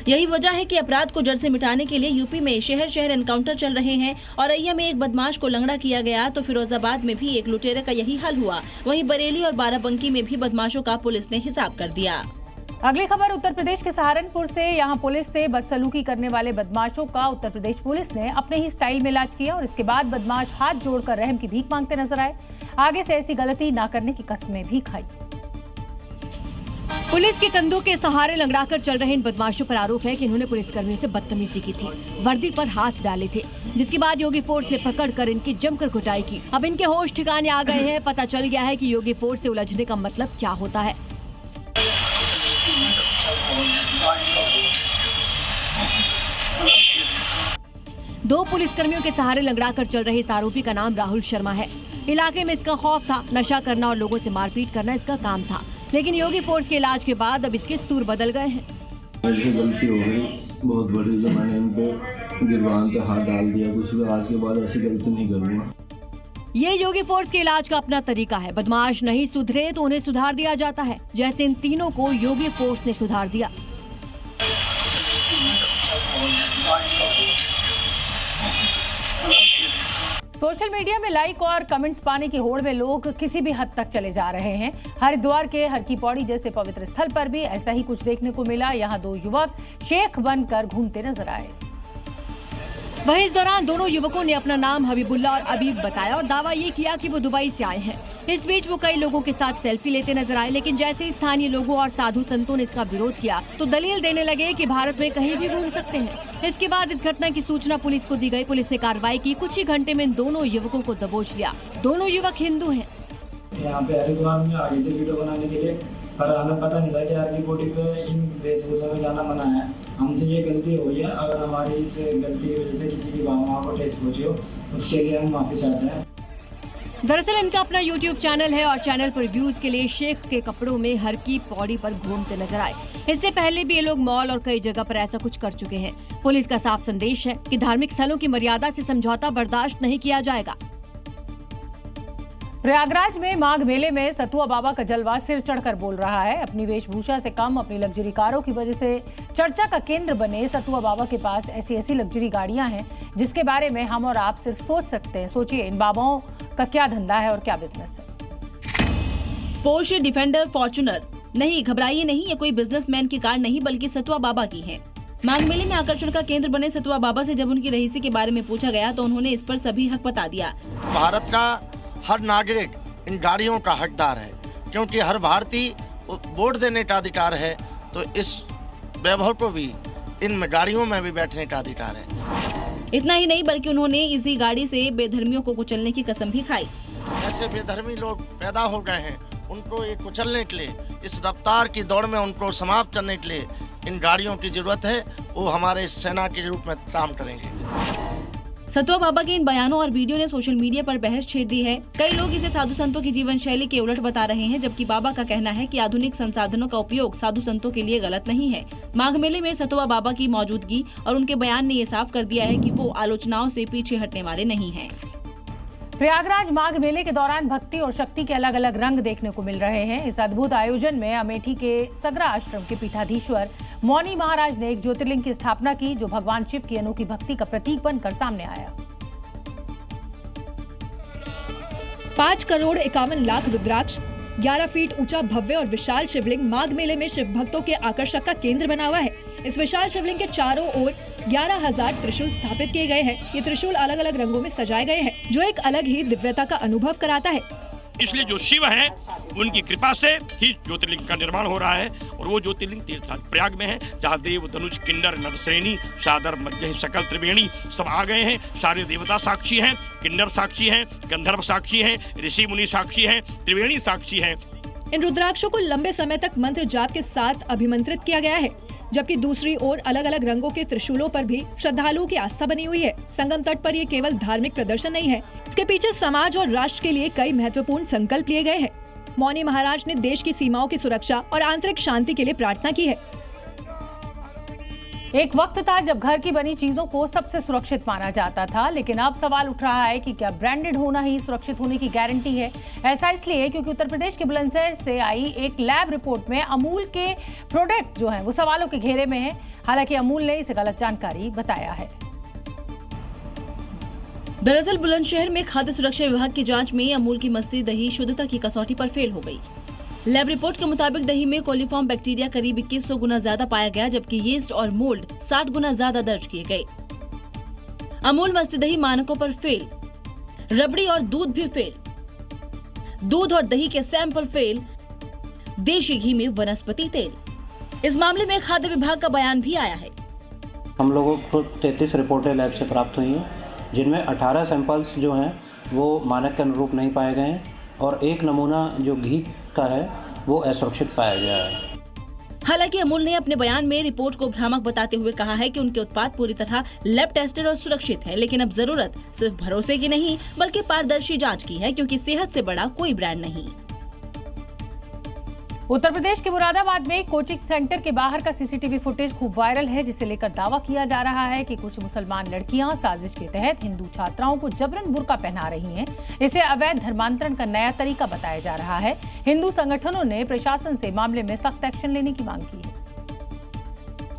यही वजह है कि अपराध को जड़ से मिटाने के लिए यूपी में शहर शहर एनकाउंटर चल रहे हैं। औरैया में एक बदमाश को लंगड़ा किया गया तो फिरोजाबाद में भी एक लुटेरे का यही हाल हुआ। वहीं बरेली और बाराबंकी में भी बदमाशों का पुलिस ने हिसाब कर दिया। अगली खबर उत्तर प्रदेश के सहारनपुर से। यहाँ पुलिस से बदसलूकी करने वाले बदमाशों का उत्तर प्रदेश पुलिस ने अपने ही स्टाइल में इलाज किया और इसके बाद बदमाश हाथ जोड़कर रहम की भीख मांगते नजर आए। आगे से ऐसी गलती न करने की कस्में भी खाई। पुलिस के कंधों के सहारे लंगड़ाकर चल रहे इन बदमाशों पर आरोप है कि इन्होंने पुलिसकर्मियों से बदतमीजी की थी, वर्दी पर हाथ डाले थे, जिसके बाद योगी फोर्स ने पकड़कर इनकी जमकर कुटाई की। अब इनके होश ठिकाने आ गए हैं। पता चल गया है कि योगी फोर्स से उलझने का मतलब क्या होता है। दो पुलिसकर्मियों के सहारे लंगड़ाकर चल रहे इस आरोपी का नाम राहुल शर्मा है। इलाके में इसका खौफ था, नशा करना और लोगों से मारपीट करना इसका काम था, लेकिन योगी फोर्स के इलाज के बाद अब इसके सूर बदल गए हैं। मेरे गलती हो गई बहुत बड़ी, जो मैंने इन पे गिरबान पे हाथ डाल दिया, दूसरे आज के बाद ऐसी गलती नहीं करूँगा। ये योगी फोर्स के इलाज का अपना तरीका है। बदमाश नहीं सुधरे तो उन्हें सुधार दिया जाता है, जैसे इन तीनों को योगी फोर्स ने सुधार दिया। सोशल मीडिया में लाइक और कमेंट्स पाने की होड़ में लोग किसी भी हद तक चले जा रहे हैं। हरिद्वार के हर की पौड़ी जैसे पवित्र स्थल पर भी ऐसा ही कुछ देखने को मिला। यहाँ दो युवक शेख बनकर घूमते नजर आए। वहीं इस दौरान दोनों युवकों ने अपना नाम हबीबुल्ला और अबीब बताया और दावा ये किया कि वो दुबई से आए हैं। इस बीच वो कई लोगों के साथ सेल्फी लेते नजर आए, लेकिन जैसे ही स्थानीय लोगों और साधु संतों ने इसका विरोध किया तो दलील देने लगे कि भारत में कहीं भी घूम सकते हैं। इसके बाद इस घटना की सूचना पुलिस को दी गई। पुलिस ने कार्रवाई की। कुछ ही घंटे में इन दोनों युवकों को दबोच लिया। दोनों युवक हिंदू हैं। यहाँ पे हरिद्वार में आ गए थे वीडियो बनाने के लिए, पर हमें पता नहीं था कि हर की पौड़ी पे इन वेशभूषा में जाना मना है। हमसे ये गलती हो गई है। अगर हमारी इस गलती की वजह से किसी की भावनाओं को ठेस पहुंची हो, उसके लिए हम माफी चाहते हैं। दरअसल इनका अपना YouTube चैनल है और चैनल पर व्यूज के लिए शेख के कपड़ों में हर की पौड़ी पर घूमते नजर आए। इससे पहले भी ये लोग मॉल और कई जगह पर ऐसा कुछ कर चुके हैं। पुलिस का साफ संदेश है कि धार्मिक स्थलों की मर्यादा से समझौता बर्दाश्त नहीं किया जाएगा। प्रयागराज में माघ मेले में सतुआ बाबा का जलवा सिर चढ़कर बोल रहा है। अपनी वेशभूषा से कम अपनी लग्जरी कारों की वजह से चर्चा का केंद्र बने सतुआ बाबा के पास ऐसी लग्जरी गाड़ियां हैं जिसके बारे में हम और आप सिर्फ सोच सकते हैं। सोचिए इन बाबाओं का क्या धंधा है और क्या बिजनेस है। पोर्शे डिफेंडर फॉर्च्यूनर नहीं, घबराइए नहीं, ये कोई बिजनेसमैन की कार नहीं बल्कि सतुआ बाबा की है। माघ मेले में आकर्षण का केंद्र बने सतुआ बाबा से जब उनकी रईसी के बारे में पूछा गया तो उन्होंने इस पर सभी हक बता दिया। भारत का हर नागरिक इन गाड़ियों का हकदार है, क्योंकि हर भारतीय वोट देने का अधिकार है, तो इस वैभव को भी इन गाड़ियों में भी बैठने का अधिकार है। इतना ही नहीं बल्कि उन्होंने इसी गाड़ी से बेधर्मियों को कुचलने की कसम भी खाई। ऐसे बेधर्मी लोग पैदा हो गए हैं, उनको ये कुचलने के लिए, इस रफ्तार की दौड़ में उनको समाप्त करने के लिए इन गाड़ियों की जरूरत है। वो हमारे सेना के रूप में काम करेंगे। सतुआ बाबा के इन बयानों और वीडियो ने सोशल मीडिया पर बहस छेड़ दी है। कई लोग इसे साधु संतों की जीवन शैली के उलट बता रहे हैं, जबकि बाबा का कहना है कि आधुनिक संसाधनों का उपयोग साधु संतों के लिए गलत नहीं है। माघ मेले में सतुआ बाबा की मौजूदगी और उनके बयान ने ये साफ कर दिया है कि वो आलोचनाओं से पीछे हटने वाले नहीं हैं। प्रयागराज माघ मेले के दौरान भक्ति और शक्ति के अलग अलग रंग देखने को मिल रहे हैं। इस अद्भुत आयोजन में अमेठी के सगरा आश्रम के पीठाधीश्वर मौनी महाराज ने एक ज्योतिर्लिंग की स्थापना की, जो भगवान शिव की अनोखी भक्ति का प्रतीक बनकर सामने आया। 5 करोड़ 51 लाख रुद्राक्ष, 11 फीट ऊंचा भव्य और विशाल शिवलिंग माघ मेले में शिव भक्तों के आकर्षक का केंद्र बना हुआ है। इस विशाल शिवलिंग के चारों ओर 11,000 त्रिशूल स्थापित किए गए हैं। ये त्रिशूल अलग अलग रंगों में सजाए गए हैं, जो एक अलग ही दिव्यता का अनुभव कराता है। इसलिए जो शिव है उनकी कृपा से ही ज्योतिर्लिंग का निर्माण हो रहा है, और वो ज्योतिर्लिंग तीर्थराज प्रयाग में है, जहाँ देव, धनुष, किन्नर, नरश्रेणी, सादर, मध्य, सकल, त्रिवेणी सब आ गए हैं। सारे देवता साक्षी हैं, किन्नर साक्षी हैं, गंधर्व साक्षी हैं, ऋषि मुनि साक्षी हैं, त्रिवेणी साक्षी हैं। इन रुद्राक्षों को लंबे समय तक मंत्र जाप के साथ अभिमंत्रित किया गया है, जबकि दूसरी ओर अलग अलग रंगों के त्रिशूलों पर भी श्रद्धालुओं की आस्था बनी हुई है। संगम तट पर ये केवल धार्मिक प्रदर्शन नहीं है, इसके पीछे समाज और राष्ट्र के लिए कई महत्वपूर्ण संकल्प लिए गए हैं। मौनी महाराज ने देश की सीमाओं की सुरक्षा और आंतरिक शांति के लिए प्रार्थना की है। एक वक्त था जब घर की बनी चीजों को सबसे सुरक्षित माना जाता था, लेकिन अब सवाल उठ रहा है कि क्या ब्रांडेड होना ही सुरक्षित होने की गारंटी है। ऐसा इसलिए क्योंकि उत्तर प्रदेश के बुलंदशहर से आई एक लैब रिपोर्ट में अमूल के प्रोडक्ट जो हैं वो सवालों के घेरे में हैं। हालांकि अमूल ने इसे गलत जानकारी बताया है। दरअसल बुलंदशहर में खाद्य सुरक्षा विभाग की जांच में अमूल की मस्ती दही शुद्धता की कसौटी पर फेल हो गई। लैब रिपोर्ट के मुताबिक दही में कोलीफॉर्म बैक्टीरिया करीब 2100 गुना ज्यादा पाया गया, जबकि यीस्ट और मोल्ड 60 गुना ज्यादा दर्ज किए गए। अमूल मस्ती दही मानकों पर फेल, रबड़ी और दूध भी फेल, दूध और दही के सैंपल फेल, देशी घी में वनस्पति तेल। इस मामले में खाद्य विभाग का बयान भी आया है। हम लोगों को 33 रिपोर्टें लैब से प्राप्त हुई हैं, जिनमें 18 सैंपल्स जो हैं वो मानक के अनुरूप नहीं पाए गए हैं, और एक नमूना जो घी का है वो असुरक्षित पाया गया है। हालांकि अमूल ने अपने बयान में रिपोर्ट को भ्रामक बताते हुए कहा है कि उनके उत्पाद पूरी तरह लैब टेस्टेड और सुरक्षित है, लेकिन अब जरूरत सिर्फ भरोसे की नहीं बल्कि पारदर्शी जांच की है, क्योंकि सेहत से बड़ा कोई ब्रांड नहीं। उत्तर प्रदेश के मुरादाबाद में कोचिंग सेंटर के बाहर का सीसीटीवी फुटेज खूब वायरल है, जिसे लेकर दावा किया जा रहा है कि कुछ मुसलमान लड़कियां साजिश के तहत हिंदू छात्राओं को जबरन बुर्का पहना रही हैं। इसे अवैध धर्मांतरण का नया तरीका बताया जा रहा है। हिंदू संगठनों ने प्रशासन से मामले में सख्त एक्शन लेने की मांग की है।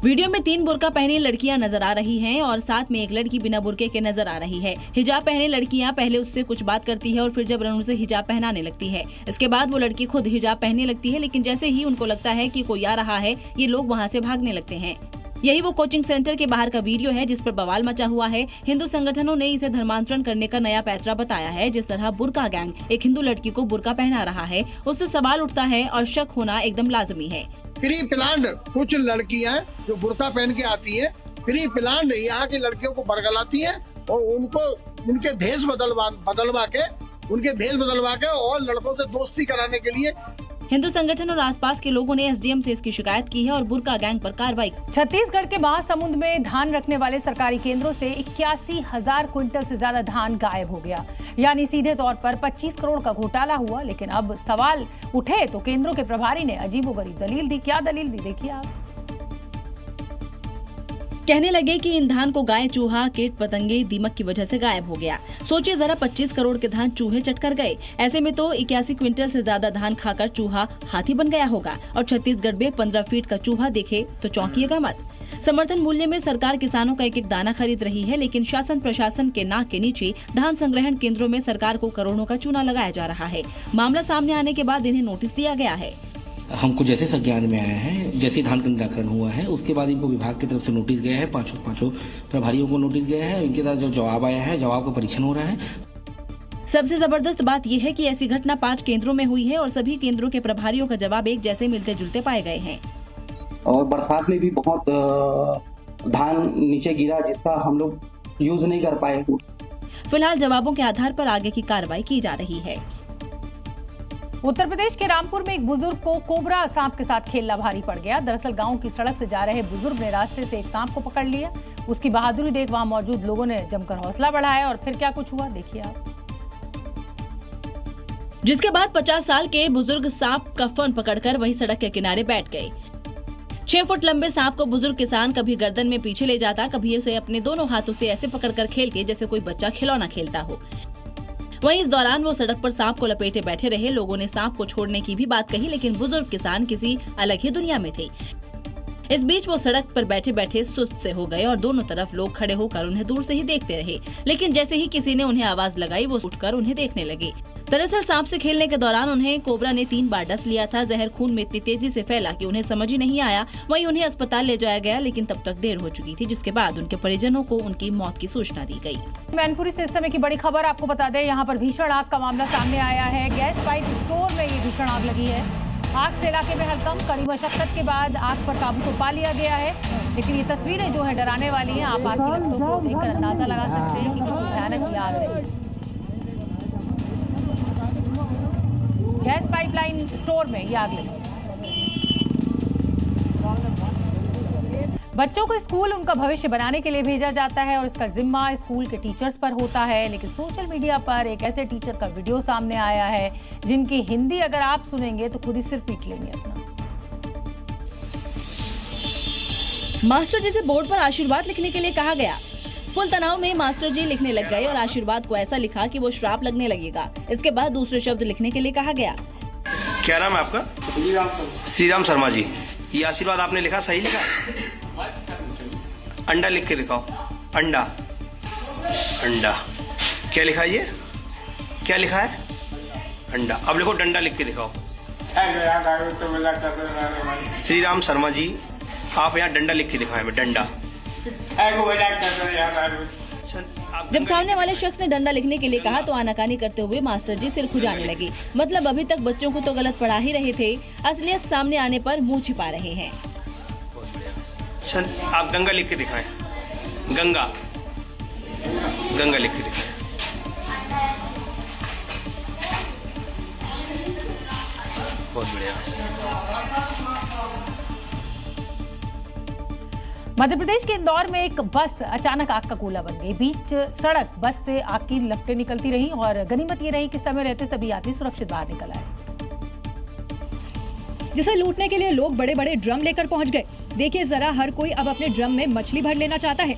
वीडियो में 3 बुर्का पहने लड़कियां नजर आ रही हैं और साथ में एक लड़की बिना बुर्के के नजर आ रही है। हिजाब पहने लड़कियां पहले उससे कुछ बात करती है और फिर जबरन उसे हिजाब पहनाने लगती है। इसके बाद वो लड़की खुद हिजाब पहनने लगती है, लेकिन जैसे ही उनको लगता है कि कोई आ रहा है, ये लोग वहां से भागने लगते हैं। यही वो कोचिंग सेंटर के बाहर का वीडियो है जिस पर बवाल मचा हुआ है। हिंदू संगठनों ने इसे धर्मांतरण करने का नया पैंतरा बताया है। जिस तरह बुर्का गैंग एक हिंदू लड़की को बुर्का पहना रहा है, उससे सवाल उठता है और शक होना एकदम लाजमी है। प्री प्लान्ड कुछ लड़कियां जो बुर्का पहन के आती है, प्री प्लान्ड यहाँ की लड़कियों को बरगलाती है और उनको उनके भेष बदलवा के और लड़कों से दोस्ती कराने के लिए। हिंदू संगठन और आसपास के लोगों ने एसडीएम से इसकी शिकायत की है और बुर्का गैंग पर कार्रवाई। छत्तीसगढ़ के महासमुंद में धान रखने वाले सरकारी केंद्रों से 81,000 क्विंटल से ज्यादा धान गायब हो गया, यानी सीधे तौर पर 25 करोड़ का घोटाला हुआ। लेकिन अब सवाल उठे तो केंद्रों के प्रभारी ने अजीबोगरीब दलील दी। क्या दलील दी, देखिए आप। कहने लगे कि इन धान को गाय, चूहा, कीट पतंगे, दीमक की वजह से गायब हो गया। सोचिए जरा, 25 करोड़ के धान चूहे चटकर गए। ऐसे में तो 81 क्विंटल से ज्यादा धान खाकर चूहा हाथी बन गया होगा। और छत्तीसगढ़ में 15 फीट का चूहा देखे तो चौंकिएगा मत। समर्थन मूल्य में सरकार किसानों का एक एक दाना खरीद रही है, लेकिन शासन प्रशासन के नाक के नीचे धान संग्रहण केंद्रों में सरकार को करोड़ों का चूना लगाया जा रहा है। मामला सामने आने के बाद इन्हें नोटिस दिया गया है। हमको जैसे संज्ञान में आया है, जैसे धान का निराकरण हुआ है, उसके बाद इनको विभाग की तरफ से नोटिस गया है। पांचों प्रभारियों को नोटिस गया है। इनके द्वारा जो जवाब आया है, जवाब का परीक्षण हो रहा है। सबसे जबरदस्त बात यह है कि ऐसी घटना 5 केंद्रों में हुई है और सभी केंद्रों के प्रभारियों का जवाब एक जैसे मिलते जुलते पाए गए हैं। और बरसात में भी बहुत धान नीचे गिरा जिसका हम लोग यूज नहीं कर पाए। फिलहाल जवाबों के आधार पर आगे की कार्रवाई की जा रही है। उत्तर प्रदेश के रामपुर में एक बुजुर्ग को कोबरा सांप के साथ खेलना भारी पड़ गया। दरअसल गांव की सड़क से जा रहे बुजुर्ग ने रास्ते से एक सांप को पकड़ लिया। उसकी बहादुरी देख वहां मौजूद लोगों ने जमकर हौसला बढ़ाया और फिर क्या कुछ हुआ देखिए आप। जिसके बाद 50 साल के बुजुर्ग सांप का फन पकड़कर वही सड़क के किनारे बैठ गए। 6 फुट लंबे सांप को बुजुर्ग किसान कभी गर्दन में पीछे ले जाता, कभी उसे अपने दोनों हाथों से ऐसे पकड़कर खेलते जैसे कोई बच्चा खिलौना खेलता हो। वहीं इस दौरान वो सड़क पर सांप को लपेटे बैठे रहे। लोगों ने सांप को छोड़ने की भी बात कही, लेकिन बुजुर्ग किसान किसी अलग ही दुनिया में थे। इस बीच वो सड़क पर बैठे बैठे सुस्त से हो गए और दोनों तरफ लोग खड़े होकर उन्हें दूर से ही देखते रहे। लेकिन जैसे ही किसी ने उन्हें आवाज लगाई वो उठकर उन्हें देखने लगे। दरअसल सांप से खेलने के दौरान उन्हें कोबरा ने 3 बार डस लिया था। जहर खून में इतनी तेजी से फैला कि उन्हें समझ ही नहीं आया। वहीं उन्हें अस्पताल ले जाया गया, लेकिन तब तक देर हो चुकी थी, जिसके बाद उनके परिजनों को उनकी मौत की सूचना दी गई। मैनपुरी से इस समय की बड़ी खबर आपको बता दें, यहाँ पर भीषण आग का मामला सामने आया है। गैस पाइप स्टोर में ये भीषण आग लगी है। आग से इलाके में हड़कंप, कड़ी मशक्कत के बाद आग पर काबू तो पा लिया गया है, लेकिन ये तस्वीरें जो है डराने वाली हैं। आप आग की लपटों को देखकर अंदाजा लगा सकते हैं कि कितनी भयानक ये आग रही। गैस पाइपलाइन स्टोर में ये आग लगी। बच्चों को स्कूल उनका भविष्य बनाने के लिए भेजा जाता है और इसका जिम्मा स्कूल के टीचर्स पर होता है। लेकिन सोशल मीडिया पर एक ऐसे टीचर का वीडियो सामने आया है जिनकी हिंदी अगर आप सुनेंगे तो खुद ही सिर पीट लेंगे अपना। मास्टर जी से बोर्ड पर आशीर्वाद लिखने के लिए कहा गया। फुल तनाव में मास्टर जी लिखने लग गए और आशीर्वाद को ऐसा लिखा कि वो श्राप लगने लगेगा। इसके बाद दूसरे शब्द लिखने के लिए कहा गया। क्या नाम है आपका? श्रीराम शर्मा जी। ये आशीर्वाद आपने लिखा, सही लिखा? अंडा लिख के दिखाओ। अंडा, अंडा क्या लिखा है? ये क्या लिखा है? अंडा। अब लिखो डंडा लिख के दिखाओ। श्रीराम शर्मा जी, आप यहाँ डंडा लिख के दिखाएं। डंडा। जब सामने वाले शख्स ने डंडा लिखने के लिए कहा तो आनाकानी करते हुए मास्टर जी सिर खुजाने लगे। मतलब अभी तक बच्चों को तो गलत पढ़ा ही रहे थे, असलियत सामने आने पर मुंह छिपा रहे हैं। चल आप गंगा लिख के दिखाएं। गंगा, गंगा लिख के दिखाएं। बहुत बढ़िया। मध्य प्रदेश के इंदौर में एक बस अचानक आग का गोला बन गई। बीच सड़क बस से आग की लपटें निकलती रहीं और गनीमत ये रही कि समय रहते सभी यात्री सुरक्षित बाहर निकल आए। जिसे लूटने के लिए लोग बड़े बड़े ड्रम लेकर पहुंच गए। देखिए जरा, हर कोई अब अपने ड्रम में मछली भर लेना चाहता है।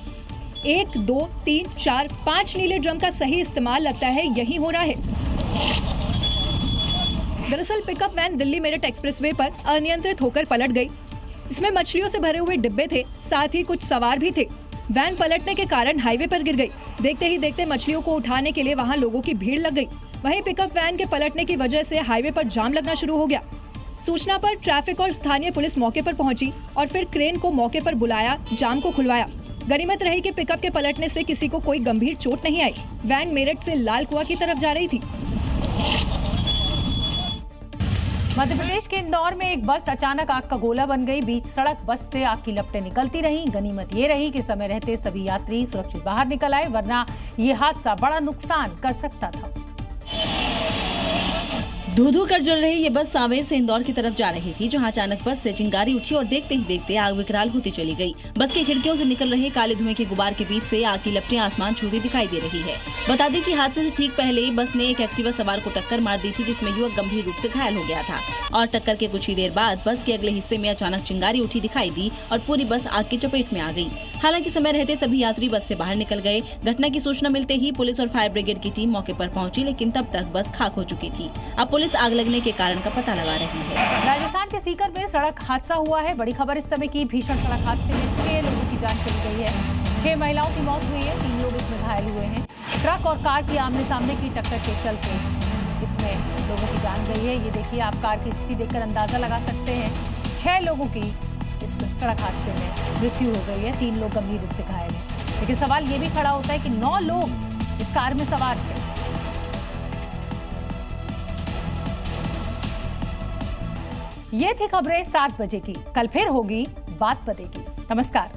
1, 2, 3, 4, 5 नीले ड्रम का सही इस्तेमाल लगता है यही हो रहा है। दरअसल pickup van Delhi Meerut expressway पर अनियंत्रित होकर पलट गई। इसमें मछलियों से भरे हुए डिब्बे थे, साथ ही कुछ सवार भी थे। वैन पलटने के कारण हाईवे पर गिर गई। देखते ही देखते मछलियों को उठाने के लिए वहां लोगों की भीड़ लग गई। वहीं पिकअप वैन के पलटने की वजह से हाईवे पर जाम लगना शुरू हो गया। सूचना पर ट्रैफिक और स्थानीय पुलिस मौके पर पहुंची और फिर क्रेन को मौके पर बुलाया, जाम को खुलवाया। गनीमत रही कि पिकअप के पलटने से किसी को कोई गंभीर चोट नहीं आई। वैन मेरठ से लाल कुआं की तरफ जा रही थी। मध्य प्रदेश के इंदौर में एक बस अचानक आग का गोला बन गई। बीच सड़क बस से आग की लपटें निकलती रहीं। गनीमत ये रही कि समय रहते सभी यात्री सुरक्षित बाहर निकल आए, वरना ये हादसा बड़ा नुकसान कर सकता था। धू-धू कर जल रही ये बस सांवेर से इंदौर की तरफ जा रही थी, जहां अचानक बस से चिंगारी उठी और देखते ही देखते आग विकराल होती चली गई। बस की खिड़कियों से निकल रहे काले धुएं के गुबार के बीच से आग की लपटें आसमान छूती दिखाई दे रही है। बता दें कि हादसे से ठीक पहले बस ने एक एक्टिवा सवार को टक्कर मार दी थी, जिसमें युवक गंभीर रूप से घायल हो गया था। और टक्कर के कुछ ही देर बाद बस के अगले हिस्से में अचानक चिंगारी उठी दिखाई दी और पूरी बस आग की चपेट में आ गई। हालांकि समय रहते सभी यात्री बस से बाहर निकल गए। घटना की सूचना मिलते ही पुलिस और फायर ब्रिगेड की टीम मौके पर पहुंची, लेकिन तब तक बस खाक हो चुकी थी। अब पुलिस आग लगने के कारण का पता लगा रही है। राजस्थान के सीकर में सड़क हादसा हुआ है। बड़ी खबर इस समय की। भीषण सड़क हादसे में 6 लोगों की जान चली गई है। 6 महिलाओं की मौत हुई है, 3 लोग इसमें घायल हुए हैं। ट्रक और कार की आमने सामने की टक्कर के चलते इसमें लोगों की जान गई है। ये देखिए, आप कार की स्थिति देखकर अंदाजा लगा सकते हैं। 6 लोगों की इस सड़क हादसे में मृत्यु हो गई है, 3 लोग गंभीर रूप से घायल हैं। लेकिन सवाल ये भी खड़ा होता है कि 9 लोग इस कार में सवार थे। ये थी खबरें 7 बजे की। कल फिर होगी बात पते की। नमस्कार।